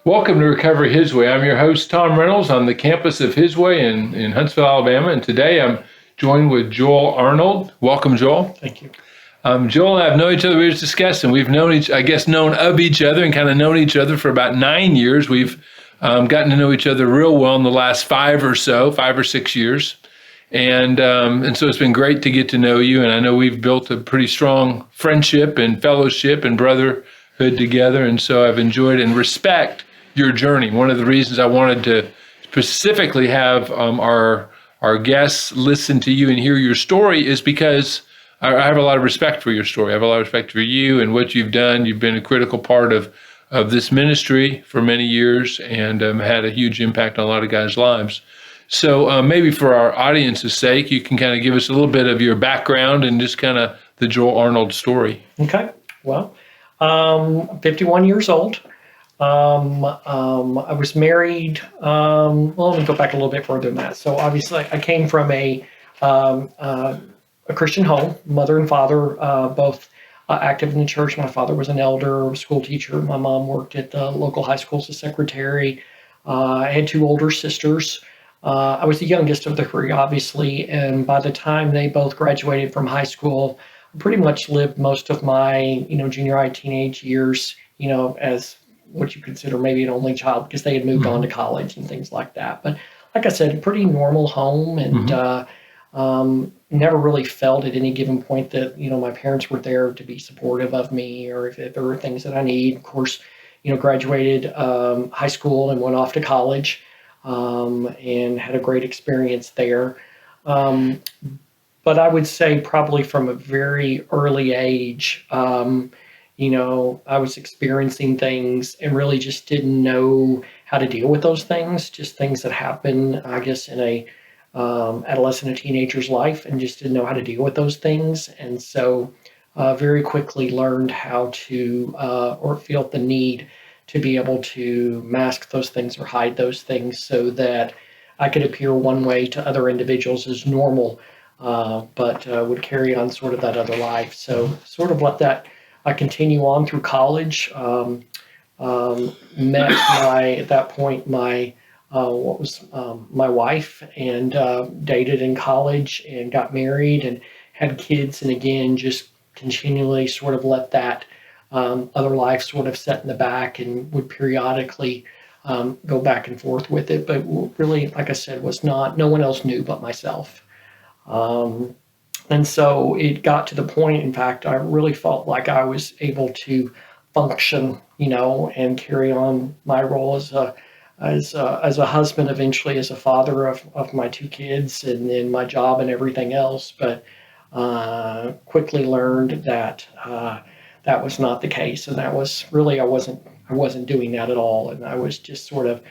Welcome to Recover His Way. I'm your host, Tom Reynolds, on the campus of His Way in Huntsville, Alabama. And today I'm joined with Joel Arnold. Welcome, Joel. Thank you. Joel and I have known each other. We were just discussing. We've known known of each other and kind of known each other for about 9 years. We've gotten to know each other real well in the last 5 or 6 years. And so it's been great to get to know you. And I know we've built a pretty strong friendship and fellowship and brotherhood together. And so I've enjoyed and respect your journey. One of the reasons I wanted to specifically have our guests listen to you and hear your story is because I have a lot of respect for your story. I have a lot of respect for you and what you've done. You've been a critical part of this ministry for many years and had a huge impact on a lot of guys' lives. So maybe for our audience's sake, you can kind of give us a little bit of your background and just kind of the Joel Arnold story. Okay. Well, I'm 51 years old. I was married. Let me go back a little bit further than that. So obviously, I came from a Christian home. Mother and father both active in the church. My father was an elder, school teacher. My mom worked at the local high school as a secretary. I had two older sisters. I was the youngest of the three, obviously, and by the time they both graduated from high school, I pretty much lived most of my, junior high, teenage years, as what you consider maybe an only child because they had moved on to college and things like that. But like I said, a pretty normal home and never really felt at any given point that, my parents were there to be supportive of me or if there were things that I need. Of course, graduated high school and went off to college and had a great experience there. But I would say probably from a very early age, I was experiencing things and really just didn't know how to deal with those things, just things that happen, I guess, in a adolescent or teenager's life, and just didn't know how to deal with those things. And so very quickly learned how to, or felt the need to be able to mask those things or hide those things so that I could appear one way to other individuals as normal, but would carry on sort of that other life. So sort of let that continue on through college. Met at that point my my wife and dated in college and got married and had kids, and again just continually sort of let that other life sort of set in the back and would periodically go back and forth with it, but really, like I said, no one else knew but myself. And so it got to the point, in fact, I really felt like I was able to function, and carry on my role as a husband, eventually as a father of my two kids, and then my job and everything else. But quickly learned that that was not the case, and that was really I wasn't doing that at all, and I was just sort of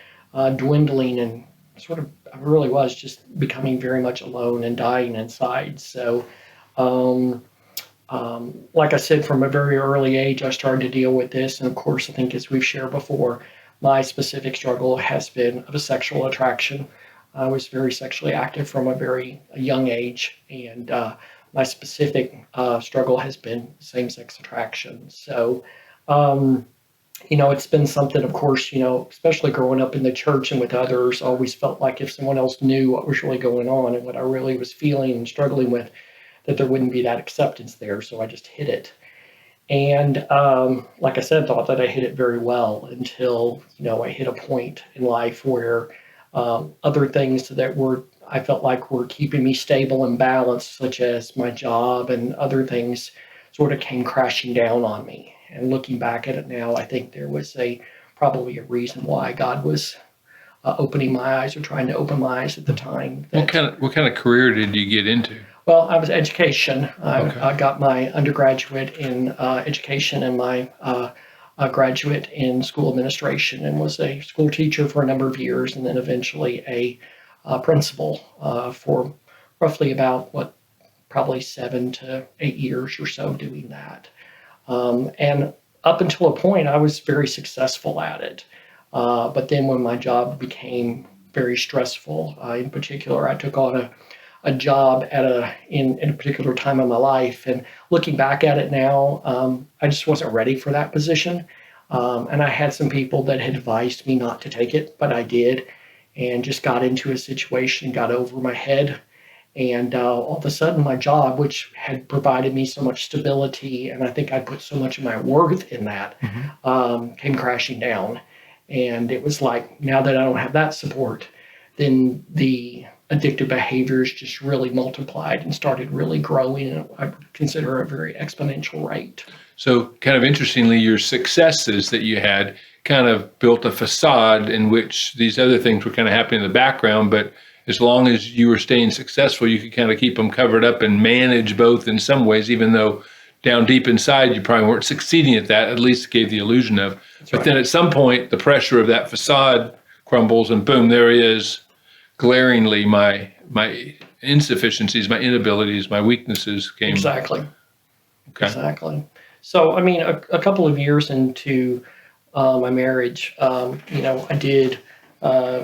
dwindling and I really was just becoming very much alone and dying inside. So, like I said, from a very early age, I started to deal with this. And of course, I think as we've shared before, my specific struggle has been of a sexual attraction. I was very sexually active from a very young age, and my specific struggle has been same-sex attraction. So, it's been something, of course, especially growing up in the church and with others, always felt like if someone else knew what was really going on and what I really was feeling and struggling with, that there wouldn't be that acceptance there. So I just hid it. And like I said, thought that I hid it very well until, I hit a point in life where other things that I felt like were keeping me stable and balanced, such as my job and other things, sort of came crashing down on me. And looking back at it now, I think there was probably a reason why God was opening my eyes or trying to open my eyes at the time. What kind of career did you get into? Well, I was education. Okay. I got my undergraduate in education and my graduate in school administration, and was a school teacher for a number of years, and then eventually a principal for roughly about probably 7 to 8 years or so doing that. And up until a point, I was very successful at it. But then when my job became very stressful, in particular, I took on a job in a particular time in my life. And looking back at it now, I just wasn't ready for that position. And I had some people that had advised me not to take it, but I did, and just got into a situation, got over my head. And all of a sudden, my job, which had provided me so much stability, and I think I put so much of my worth in that, came crashing down. And it was like, now that I don't have that support, then the addictive behaviors just really multiplied and started really growing. And I consider a very exponential rate. So, kind of interestingly, your successes that you had kind of built a facade in which these other things were kind of happening in the background. But as long as you were staying successful, you could kind of keep them covered up and manage both in some ways, even though down deep inside you probably weren't succeeding at that. At least it gave the illusion of. That's But right. then at some point, the pressure of that facade crumbles, and boom, there he is, glaringly my insufficiencies, my inabilities, my weaknesses came. Exactly. Okay. Exactly. So, I mean, a couple of years into my marriage, I did,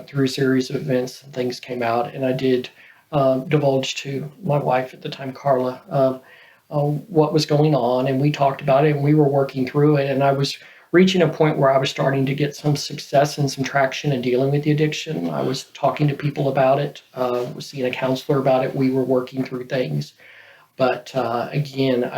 through a series of events and things came out, and I did divulge to my wife at the time, Carla, what was going on, and we talked about it, and we were working through it, and I was reaching a point where I was starting to get some success and some traction in dealing with the addiction. I was talking to people about it, was seeing a counselor about it. We were working through things. But again,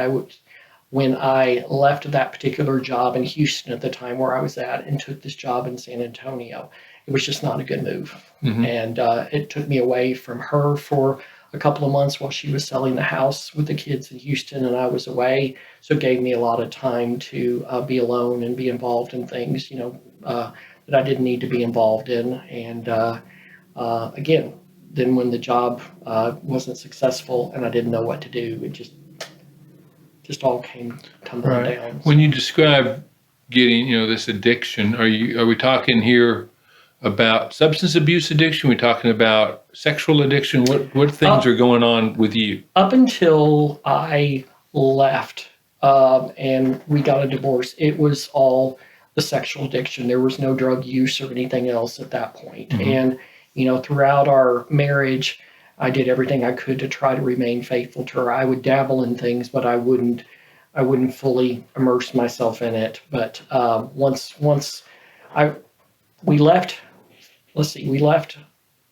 when I left that particular job in Houston at the time where I was at and took this job in San Antonio, it was just not a good move. And it took me away from her for a couple of months while she was selling the house with the kids in Houston and I was away. So it gave me a lot of time to be alone and be involved in things, that I didn't need to be involved in. And again, then when the job wasn't successful and I didn't know what to do, it just all came tumbling down. When you describe getting, this addiction, are we talking here about substance abuse addiction? We're talking about sexual addiction. What things are going on with you? Up until I left and we got a divorce, it was all the sexual addiction. There was no drug use or anything else at that point. And throughout our marriage, I did everything I could to try to remain faithful to her. I would dabble in things, but I wouldn't fully immerse myself in it. But once we left, we left.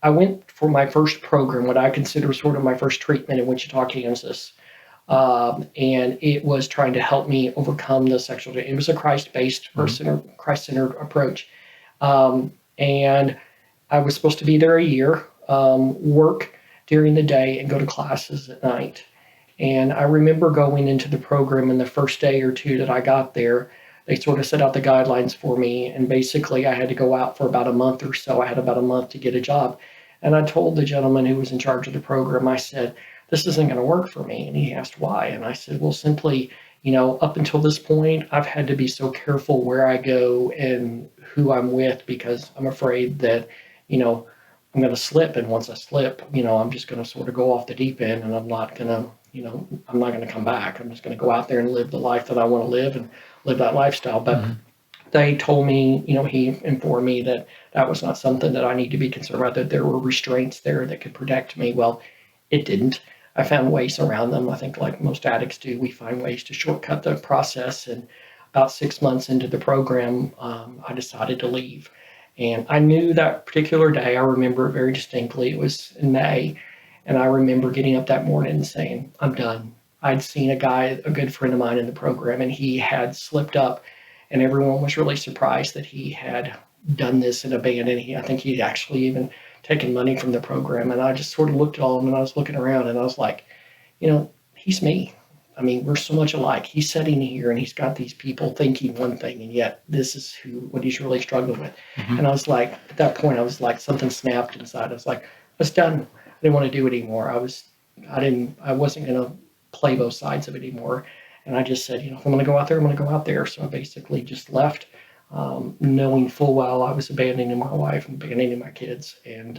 I went for my first program, what I consider sort of my first treatment in Wichita, Kansas. And it was trying to help me overcome the sexual addiction. It was a Christ-based, Christ-centered approach. And I was supposed to be there a year, work during the day and go to classes at night. And I remember going into the program in the first day or two that I got there, they sort of set out the guidelines for me. And basically I had to go out for about a month or so. I had about a month to get a job. And I told the gentleman who was in charge of the program, I said, this isn't going to work for me. And he asked why. And I said, well, simply, up until this point, I've had to be so careful where I go and who I'm with because I'm afraid that, I'm going to slip. And once I slip, I'm just going to sort of go off the deep end and I'm not going to come back. I'm just going to go out there and live the life that I want to live and live that lifestyle. But they told me, he informed me that that was not something that I need to be concerned about, that there were restraints there that could protect me. Well, it didn't. I found ways around them. I think like most addicts do, we find ways to shortcut the process. And about 6 months into the program, I decided to leave. And I knew that particular day, I remember it very distinctly. It was in May. And I remember getting up that morning and saying, I'm done. I'd seen a good friend of mine in the program, and he had slipped up. And everyone was really surprised that he had done this and abandoned. I think he'd actually even taken money from the program. And I just sort of looked at all of them and I was looking around and I was like, he's me. I mean, we're so much alike. He's sitting here and he's got these people thinking one thing, and yet this is what he's really struggling with. And I was like, at that point, I was like, something snapped inside. I was like, I was done. I didn't want to do it anymore. I wasn't going to play both sides of it anymore. And I just said, if I'm going to go out there, I'm going to go out there. So I basically just left, knowing full well I was abandoning my wife and abandoning my kids, and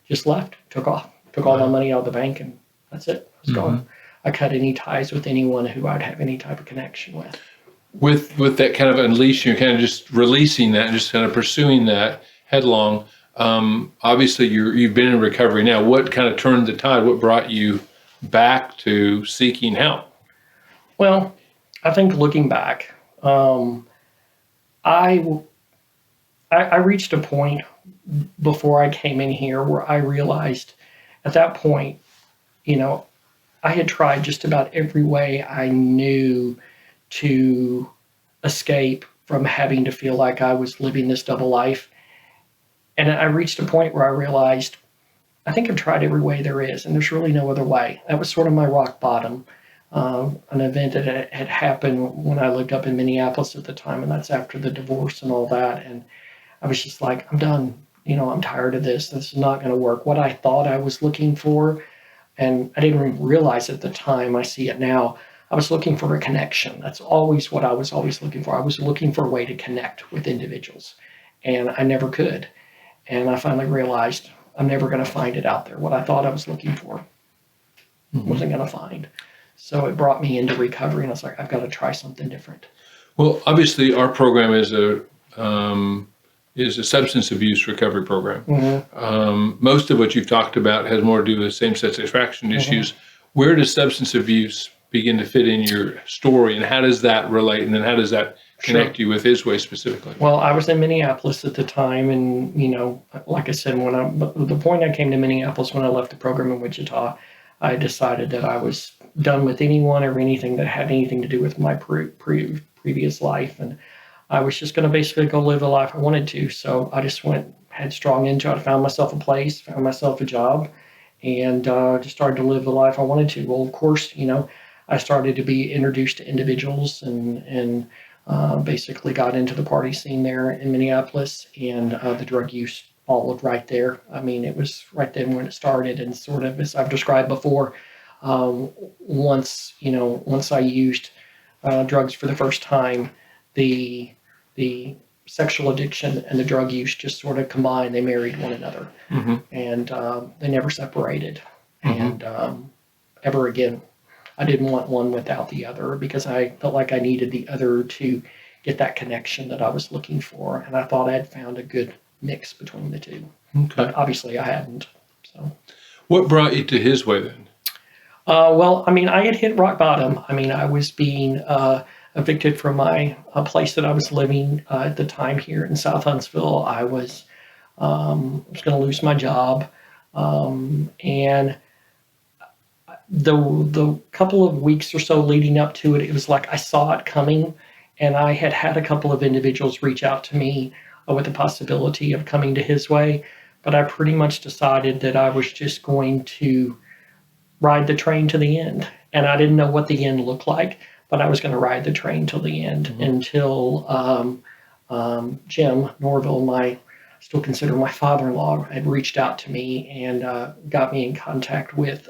just left, took off, took all my money out of the bank, and that's it. I was gone. I cut any ties with anyone who I'd have any type of connection with. With that kind of unleashing, you're kind of just releasing that and just kind of pursuing that headlong. Obviously, you've been in recovery now. What kind of turned the tide? What brought you back to seeking help? Well, I think looking back, I I reached a point before I came in here where I realized at that point, you know, I had tried just about every way I knew to escape from having to feel like I was living this double life. And I reached a point where I realized I think I've tried every way there is, and there's really no other way. That was sort of my rock bottom. An event that had happened when I lived up in Minneapolis at the time, and that's after the divorce and all that. And I was just like, I'm done. I'm tired of this. This is not going to work. What I thought I was looking for, and I didn't even realize at the time, I see it now. I was looking for a connection. That's always what I was always looking for. I was looking for a way to connect with individuals, and I never could. And I finally realized I'm never going to find it out there. What I thought I was looking for wasn't going to find. So it brought me into recovery, and I was like, I've got to try something different. Well, obviously, our program is a substance abuse recovery program. Most of what you've talked about has more to do with same-sex attraction issues. Where does substance abuse begin to fit in your story, and how does that relate, and then how does that connect you with His Way specifically? Well, I was in Minneapolis at the time, and like I said, the point I came to Minneapolis when I left the program in Wichita, I decided that I was done with anyone or anything that had anything to do with my previous life, and I was just going to basically go live the life I wanted to. So I just went headstrong into it. I found myself a place, found myself a job, and just started to live the life I wanted to. Well, of course, I started to be introduced to individuals and basically got into the party scene there in Minneapolis, and the drug use followed right there. I mean, it was right then when it started, and sort of as I've described before, once I used drugs for the first time, the sexual addiction and the drug use just sort of combined. They married one another, and they never separated. And ever again, I didn't want one without the other, because I felt like I needed the other to get that connection that I was looking for. And I thought I'd found a good mix between the two. Okay. But obviously I hadn't. So, what brought you to His Way then? Well, I mean, I had hit rock bottom. I mean, I was being evicted from my place that I was living at the time here in South Huntsville. I was going to lose my job, and the couple of weeks or so leading up to it, it was like I saw it coming, and I had a couple of individuals reach out to me with the possibility of coming to His Way, but I pretty much decided that I was just going to ride the train to the end, and I didn't know what the end looked like, but I was going to ride the train till the end until Jim Norville, I still consider my father-in-law, had reached out to me and got me in contact with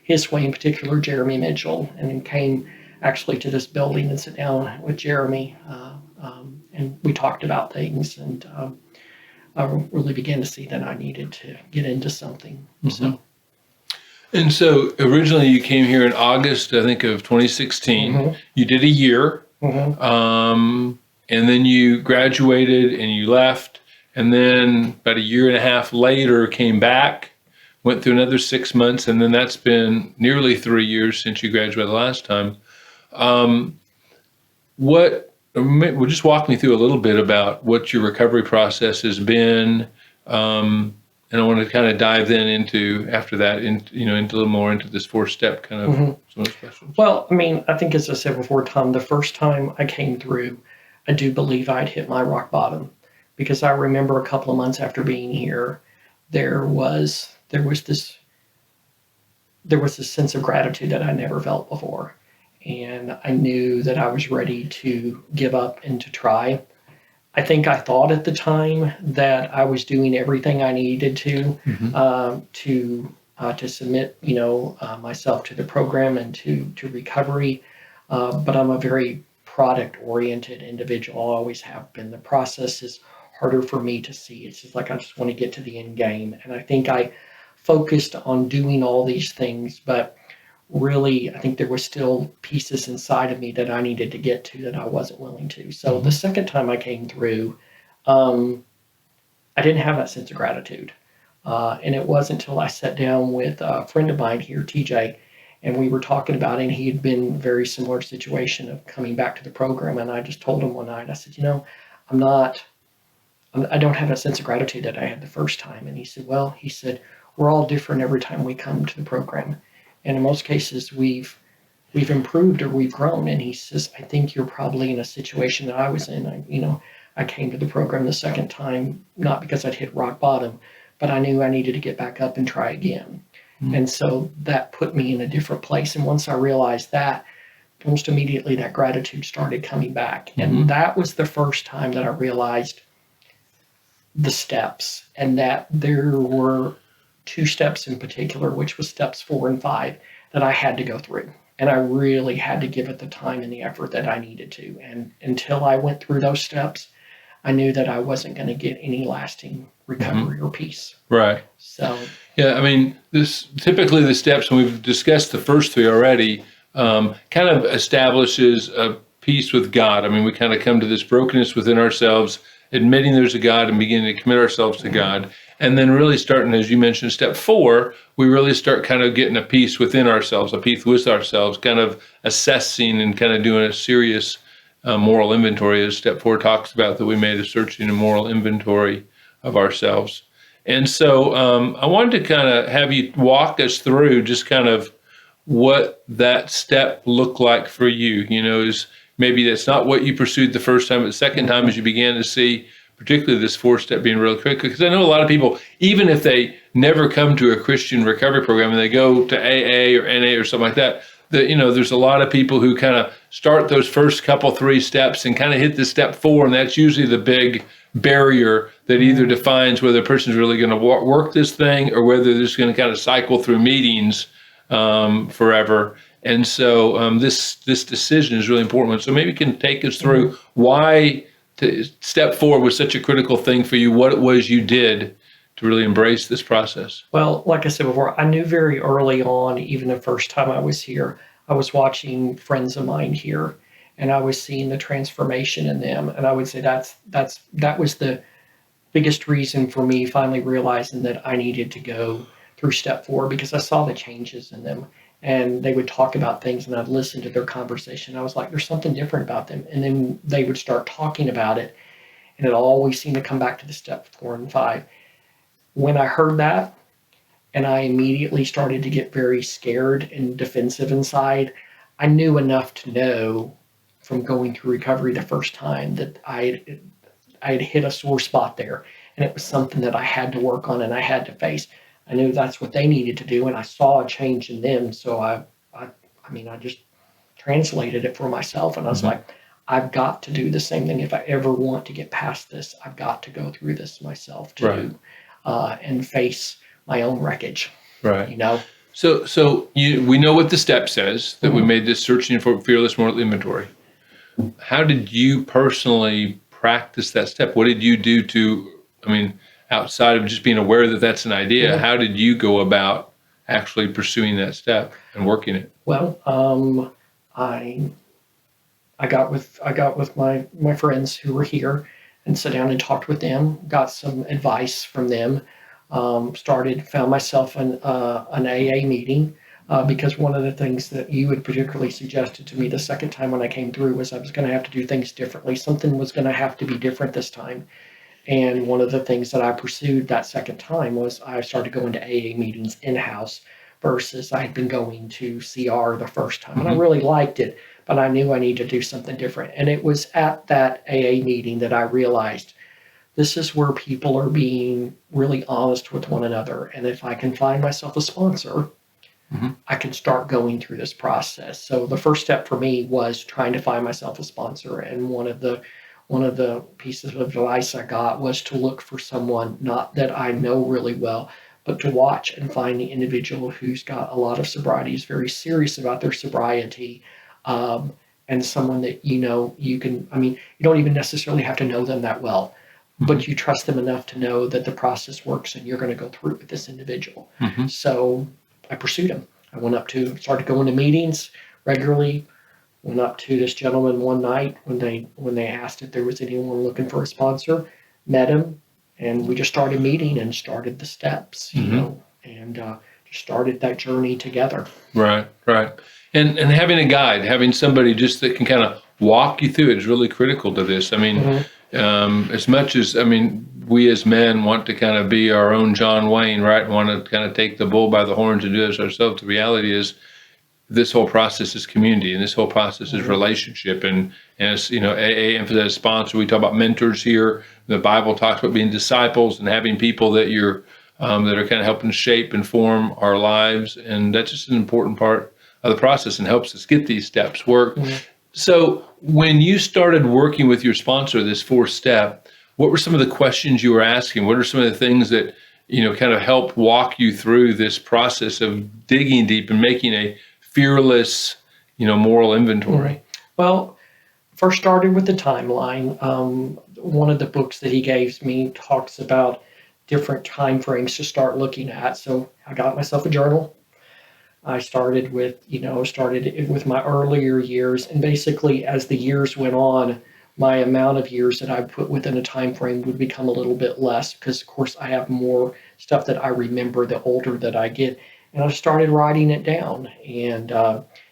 His Way, in particular Jeremy Mitchell, and came actually to this building and sit down with Jeremy, and we talked about things, and I really began to see that I needed to get into something. And so originally you came here in August, I think, of 2016. You did a year, and then you graduated and you left, and then about a year and a half later came back, went through another 6 months, and then that's been nearly 3 years since you graduated the last time. Well, just walk me through a little bit about what your recovery process has been. And I want to kind of dive then into, after that, into a little more into this 4-step kind of some of those questions. Well, I mean, I think as I said before, Tom, the first time I came through, I do believe I'd hit my rock bottom, because I remember a couple of months after being here, there was this sense of gratitude that I never felt before, and I knew that I was ready to give up and to try. I think I thought at the time that I was doing everything I needed to submit, myself to the program and to recovery. But I'm a very product-oriented individual. I always have been. The process is harder for me to see. It's just like I just want to get to the end game. And I think I focused on doing all these things, but really, I think there were still pieces inside of me that I needed to get to that I wasn't willing to. So the second time I came through, I didn't have that sense of gratitude. And it wasn't until I sat down with a friend of mine here, TJ, And we were talking about it, and he had been in a very similar situation of coming back to the program. And I just told him one night, I said, I'm not, I don't have a sense of gratitude that I had the first time. And he said, well, we're all different every time we come to the program. And in most cases, we've improved or we've grown. And he says, I think you're probably in a situation that I was in. I came to the program the second time, not because I'd hit rock bottom, but I knew I needed to get back up and try again. Mm-hmm. And so that put me in a different place. And once I realized that, almost immediately that gratitude started coming back. Mm-hmm. And that was the first time that I realized the steps, and that there were 2 steps in particular, which was steps 4 and 5, that I had to go through. And I really had to give it the time and the effort that I needed to. And until I went through those steps, I knew that I wasn't going to get any lasting recovery or peace. Right. So, yeah, I mean, typically the steps, and we've discussed the first 3 already, kind of establishes a peace with God. I mean, we kind of come to this brokenness within ourselves, admitting there's a God and beginning to commit ourselves to God. And then really starting, as you mentioned, step 4, we really start kind of getting a peace within ourselves, a peace with ourselves, kind of assessing and kind of doing a serious moral inventory, as step 4 talks about, that we made a searching and moral inventory of ourselves. And so I wanted to kind of have you walk us through just kind of what that step looked like for you. Is maybe that's not what you pursued the first time, but the second time as you began to see, particularly this 4th step being real critical. Because I know a lot of people, even if they never come to a Christian recovery program and they go to AA or NA or something like that, there's a lot of people who kind of start those first couple 3 steps and kind of hit the step 4, and that's usually the big barrier that either defines whether a person's really going to work this thing or whether they're just going to kind of cycle through meetings forever. And so this decision is really important. So maybe you can take us through why step 4 was such a critical thing for you, what it was you did to really embrace this process. Well, like I said before, I knew very early on, even the first time I was here, I was watching friends of mine here, and I was seeing the transformation in them. And I would say that was the biggest reason for me finally realizing that I needed to go through step 4, because I saw the changes in them. And they would talk about things, and I'd listen to their conversation. I was like, there's something different about them. And then they would start talking about it, and it always seemed to come back to the step 4 and 5. When I heard that, and I immediately started to get very scared and defensive inside, I knew enough to know from going through recovery the first time that I'd hit a sore spot there. And it was something that I had to work on and I had to face. I knew that's what they needed to do, and I saw a change in them. So I just translated it for myself, and I was like, I've got to do the same thing. If I ever want to get past this, I've got to go through this myself too, and face my own wreckage. Right. So we know what the step says, that we made this searching for fearless moral inventory. How did you personally practice that step? What did you do outside of just being aware that that's an idea, how did you go about actually pursuing that step and working it? Well, I got with my friends who were here and sat down and talked with them, got some advice from them, found myself an AA meeting, because one of the things that you had particularly suggested to me the second time when I came through was I was going to have to do things differently. Something was going to have to be different this time. And one of the things that I pursued that second time was I started going to AA meetings in-house versus I had been going to CR the first time. And I really liked it, but I knew I needed to do something different. And it was at that AA meeting that I realized this is where people are being really honest with one another. And if I can find myself a sponsor, I can start going through this process. So the first step for me was trying to find myself a sponsor. And one of the pieces of advice I got was to look for someone, not that I know really well, but to watch and find the individual who's got a lot of sobriety, is very serious about their sobriety, and someone that you don't even necessarily have to know them that well, but you trust them enough to know that the process works and you're going to go through it with this individual. So I pursued him. I started going to meetings regularly. Went up to this gentleman one night when they asked if there was anyone looking for a sponsor, met him, and we just started meeting and started the steps, and started that journey together. Right, right. And having a guide, having somebody just that can kind of walk you through it is really critical to this. I mean, as much as, I mean, we as men want to kind of be our own John Wayne, right? Want to kind of take the bull by the horns and do this ourselves. The reality is this whole process is community, and this whole process is relationship. And as you know, AA emphasizes sponsor. We talk about mentors here. The Bible talks about being disciples and having people that you're that are kind of helping shape and form our lives, and that's just an important part of the process and helps us get these steps work. So when you started working with your sponsor, this fourth step, what were some of the questions you were asking? What are some of the things that kind of helped walk you through this process of digging deep and making a fearless, moral inventory? Well, first started with the timeline. One of the books that he gave me talks about different time frames to start looking at. So I got myself a journal. I started with my earlier years, and basically as the years went on, my amount of years that I put within a time frame would become a little bit less because, of course, I have more stuff that I remember the older that I get. And I started writing it down, and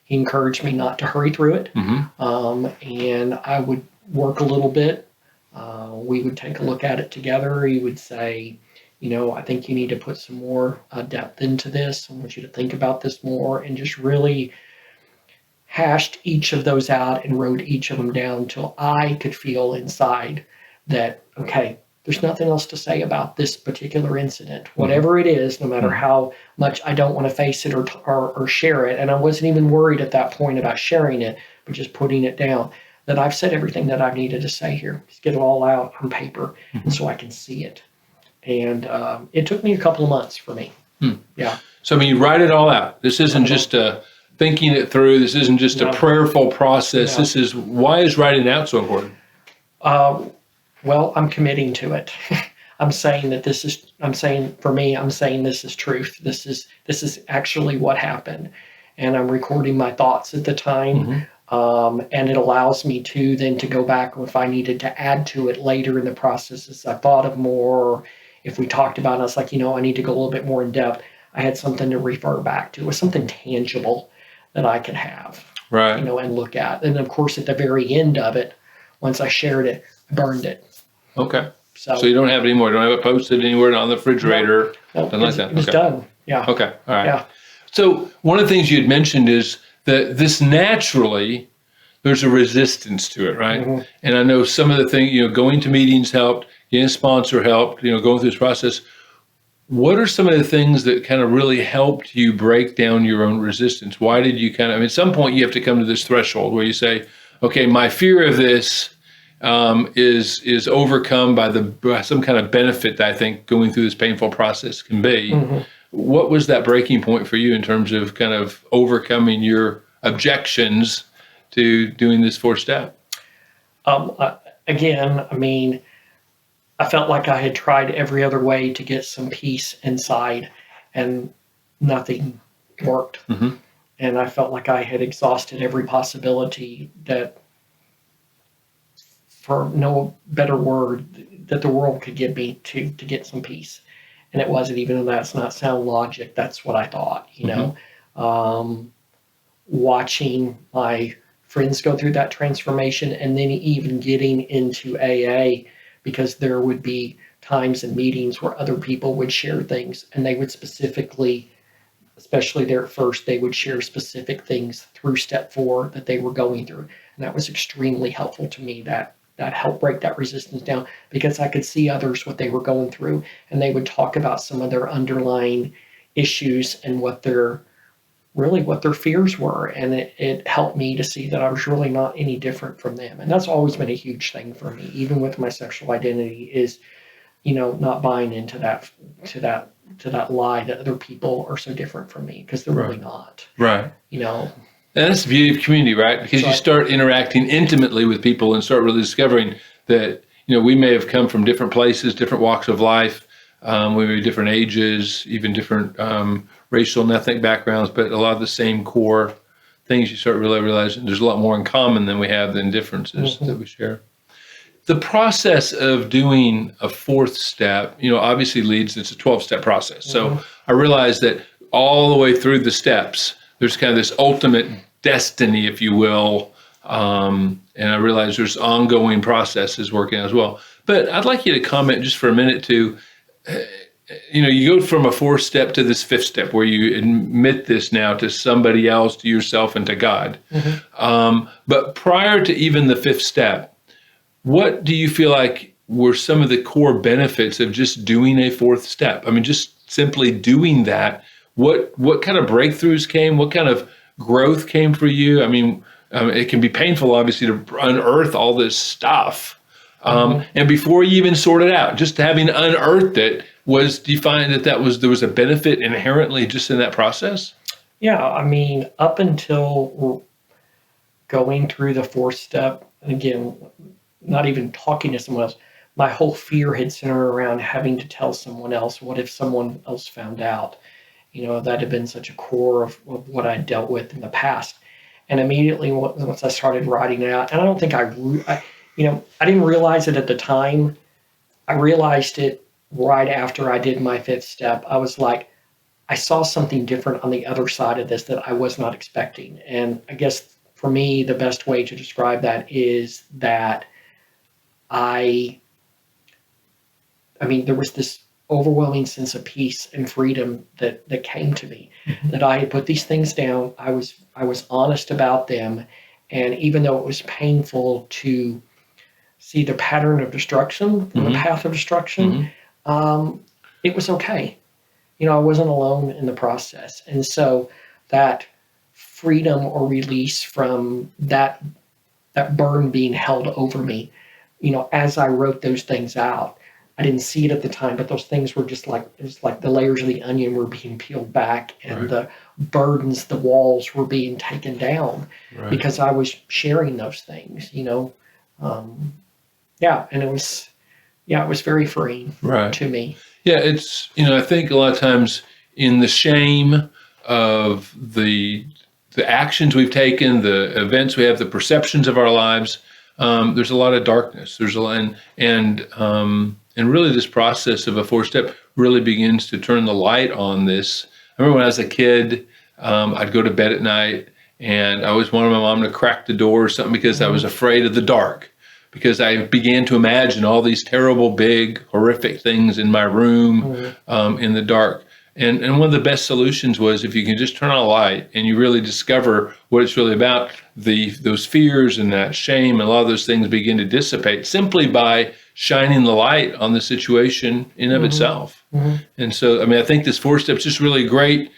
he encouraged me not to hurry through it. And I would work a little bit. We would take a look at it together. He would say, I think you need to put some more depth into this. I want you to think about this more, and just really hashed each of those out and wrote each of them down till I could feel inside that, okay, there's nothing else to say about this particular incident, whatever it is, no matter how much I don't want to face it or share it. And I wasn't even worried at that point about sharing it, but just putting it down, that I've said everything that I've needed to say here. Just get it all out on paper and so I can see it. And it took me a couple of months for me. Yeah. So, I mean, you write it all out. This isn't just thinking it through. This isn't just a prayerful process. This is, why is writing it out so important? Well, I'm committing to it. I'm saying this is truth. This is actually what happened. And I'm recording my thoughts at the time. And it allows me to then to go back if I needed to add to it later in the process as I thought of more, or if we talked about it, I was like, I need to go a little bit more in depth. I had something to refer back to, or something tangible that I could have, right? And look at. And of course, at the very end of it, once I shared it, I burned it. Okay. So you don't have it anymore. You don't have it posted anywhere on the refrigerator. Nothing like that. It was done. Yeah. Okay. All right. Yeah. So one of the things you had mentioned is that this naturally, there's a resistance to it, right? And I know some of the things, going to meetings helped, getting a sponsor helped, going through this process. What are some of the things that kind of really helped you break down your own resistance? Why did you at some point you have to come to this threshold where you say, okay, my fear of this is overcome by some kind of benefit that I think going through this painful process can be. What was that breaking point for you in terms of kind of overcoming your objections to doing this fourth step? Again, I felt like I had tried every other way to get some peace inside, and nothing worked. And I felt like I had exhausted every possibility that, for no better word, that the world could give me to get some peace. And it wasn't, even though that's not sound logic, that's what I thought, watching my friends go through that transformation, and then even getting into AA, because there would be times and meetings where other people would share things, and they would specifically, especially there at first, they would share specific things through step 4 that they were going through. And that was extremely helpful to me. That helped break that resistance down, because I could see others, what they were going through, and they would talk about some of their underlying issues and what their fears were. And it helped me to see that I was really not any different from them. And that's always been a huge thing for me, even with my sexual identity, is, not buying into that lie that other people are so different from me, because they're really not. Right. And that's the beauty of community, right? Because you start interacting intimately with people and start really discovering that, we may have come from different places, different walks of life. We may be different ages, even different racial and ethnic backgrounds, but a lot of the same core things. You start really realizing there's a lot more in common than we have than differences that we share. The process of doing a fourth step, obviously it's a 12-step process. So I realized that all the way through the steps, there's kind of this ultimate destiny, if you will. And I realize there's ongoing processes working as well. But I'd like you to comment just for a minute to, you go from a 4th step to this 5th step where you admit this now to somebody else, to yourself, and to God. But prior to even the 5th step, what do you feel like were some of the core benefits of just doing a 4th step? I mean, just simply doing that. What kind of breakthroughs came? What kind of growth came for you? I mean, it can be painful, obviously, to unearth all this stuff. And before you even sort it out, just having unearthed it, do you find that there was a benefit inherently just in that process? Yeah, I mean, up until going through the 4th step, and again, not even talking to someone else, my whole fear had centered around having to tell someone else. What if someone else found out? That had been such a core of what I dealt with in the past. And immediately once I started writing it out, and I don't think I didn't realize it at the time. I realized it right after I did my 5th step. I was like, I saw something different on the other side of this that I was not expecting. And I guess for me, the best way to describe that is that there was this overwhelming sense of peace and freedom that came to me, that I had put these things down. I was honest about them. And even though it was painful to see the pattern of destruction, the path of destruction, it was okay. I wasn't alone in the process. And so that freedom or release from that burden being held over me, as I wrote those things out, I didn't see it at the time, but those things were just like, it was like the layers of the onion were being peeled back, and the burdens, the walls were being taken down because I was sharing those things, and it was very freeing to me. Yeah, it's, I think a lot of times in the shame of the actions we've taken, the events we have, the perceptions of our lives, there's a lot of darkness. There's a lot, and really this process of a 4th step really begins to turn the light on this. I remember when I was a kid, I'd go to bed at night and I always wanted my mom to crack the door or something because I was afraid of the dark, because I began to imagine all these terrible, big, horrific things in my room in the dark. And one of the best solutions was if you can just turn on a light and you really discover what it's really about, those fears and that shame and a lot of those things begin to dissipate simply by shining the light on the situation in of itself. And so, I think this 4th step is just really great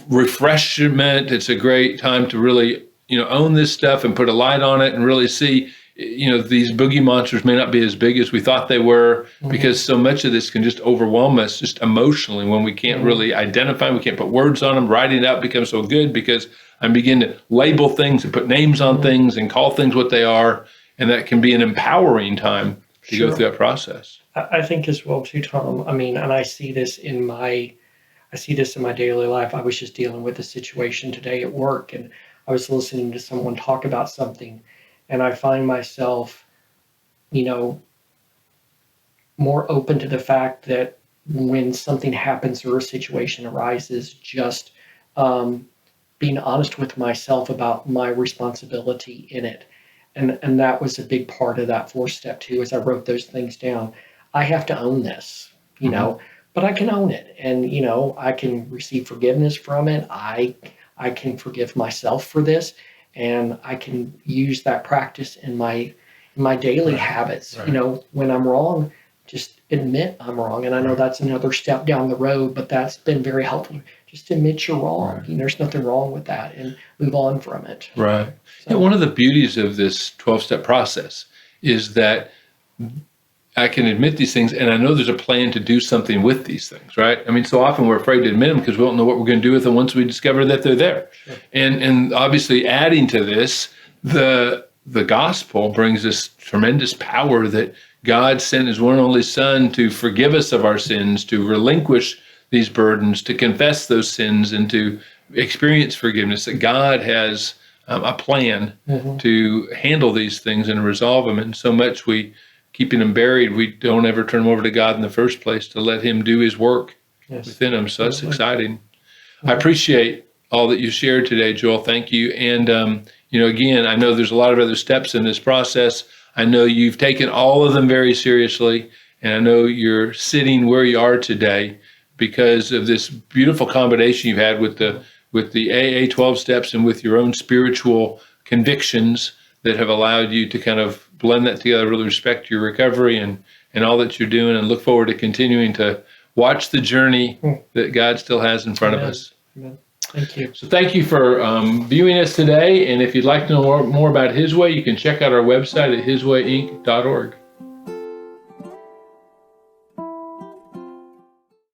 refreshment. It's a great time to really, own this stuff and put a light on it and really see, these boogie monsters may not be as big as we thought they were, because so much of this can just overwhelm us just emotionally when we can't really identify them, we can't put words on them. Writing it out becomes so good because I begin to label things and put names on things and call things what they are. And that can be an empowering time to go through that process. I think as well too, Tom. And I see this in my daily life. I was just dealing with a situation today at work, and I was listening to someone talk about something, and I find myself, more open to the fact that when something happens or a situation arises, just being honest with myself about my responsibility in it. And that was a big part of that 4th step too, as I wrote those things down. I have to own this, but I can own it, and, I can receive forgiveness from it. I can forgive myself for this, and I can use that practice in my daily habits. When I'm wrong, just admit I'm wrong. And I know that's another step down the road, but that's been very helpful. Just admit you're wrong. There's nothing wrong with that, and move on from it. Right. So, one of the beauties of this 12-step process is that I can admit these things, and I know there's a plan to do something with these things, right? So often we're afraid to admit them because we don't know what we're going to do with them once we discover that they're there. Sure. And obviously adding to this, the gospel brings this tremendous power that God sent his one and only Son to forgive us of our sins, to relinquish these burdens, to confess those sins, and to experience forgiveness, that God has a plan to handle these things and resolve them. And so much keeping them buried, we don't ever turn them over to God in the first place to let him do his work within them. So that's exciting. I appreciate all that you shared today, Joel. Thank you. And, again, I know there's a lot of other steps in this process. I know you've taken all of them very seriously. And I know you're sitting where you are today because of this beautiful combination you've had with the AA 12 steps and with your own spiritual convictions that have allowed you to kind of blend that together. I really respect your recovery and all that you're doing, and look forward to continuing to watch the journey that God still has in front of us. Amen. Thank you. So thank you for viewing us today. And if you'd like to know more about His Way, you can check out our website at hiswayinc.org.